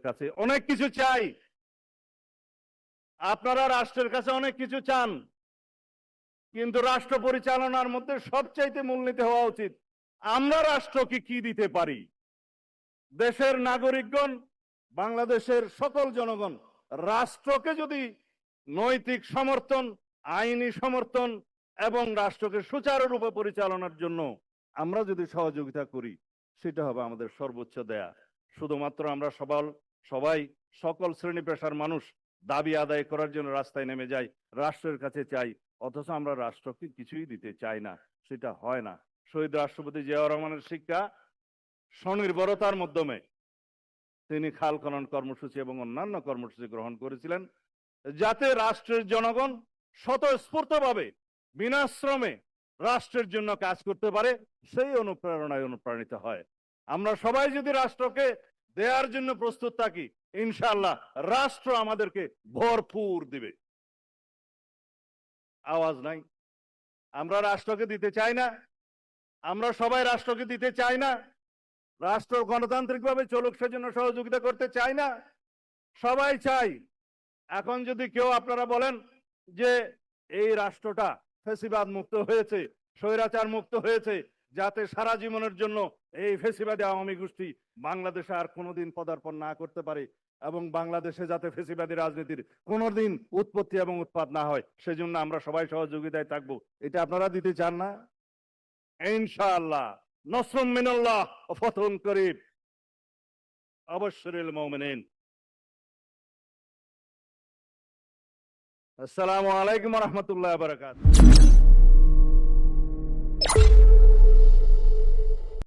কাছে অনেক কিছু চাই, আপনারা রাষ্ট্রের কাছে অনেক কিছু চান, কিন্তু রাষ্ট্র পরিচালনার মধ্যে সবচাইতে মূলনীতি হওয়া উচিত আমরা রাষ্ট্রকে কি দিতে পারি। দেশের নাগরিকগণ, বাংলাদেশের সকল জনগণ রাষ্ট্রকে যদি নৈতিক সমর্থন, আইনি সমর্থন এবং রাষ্ট্রকে সুচারুরূপে পরিচালনার জন্য আমরা যদি সহযোগিতা করি, সেটা হবে আমাদের সর্বোচ্চ দেয়া। শুধুমাত্র আমরা সবাই সকল শ্রেণী পেশার মানুষ দাবি আদায় করার জন্য রাস্তায় নেমে যাই, রাষ্ট্রের কাছে চাই, অথচ আমরা রাষ্ট্রকে কিছুই দিতে চাই না, সেটা হয় না। শহীদ রাষ্ট্রপতি জিয়াউর রহমানের শিক্ষা স্বনির্ভরতার মাধ্যমে তিনি খাল খনন কর্মসূচি এবং অন্যান্য কর্মসূচি গ্রহণ করেছিলেন, যাতে রাষ্ট্রের জনগণ স্বতঃস্ফূর্তভাবে বিনাশ্রমে রাষ্ট্রের জন্য কাজ করতে পারে, সেই অনুপ্রেরণায় অনুপ্রাণিত হয়। আমরা সবাই যদি রাষ্ট্রকে দেওয়ার জন্য প্রস্তুত থাকি, ইনশাআল্লাহ রাষ্ট্র আমাদেরকে ভরপুর দিবে। আওয়াজ নাই, আমরা রাষ্ট্রকে দিতে চাই না, আমরা সবাই রাষ্ট্রকে দিতে চাই না, রাষ্ট্র গণতান্ত্রিকভাবে চলুক সেজন্য সহযোগিতা করতে চাই না, সবাই চাই। এখন যদি কেউ আপনারা বলেন যে এই রাষ্ট্রটা ফ্যাসিবাদ মুক্ত হয়েছে, স্বৈরাচার মুক্ত হয়েছে, যাতে সারা জীবনের জন্য এই ফ্যাসিবাদী আওয়ামী গোষ্ঠী বাংলাদেশে আর কোনোদিন পদার্পণ না করতে পারে এবং বাংলাদেশে যাতে ফ্যাসিবাদী রাজনীতির কোনোদিন উৎপত্তি এবং উৎপাদ না হয়, সেজন্য আমরা সবাই সহযোগিতায় থাকবো, এটা আপনারা দিতে চান না? ইনশাআল্লাহ নসরুম মিনাল্লাহ ওয়া ফাতহুন করিব। আবাশশিরিল মুমিনিন। আসসালামু আলাইকুম ওয়া রাহমাতুল্লাহি ওয়া বারাকাতুহু।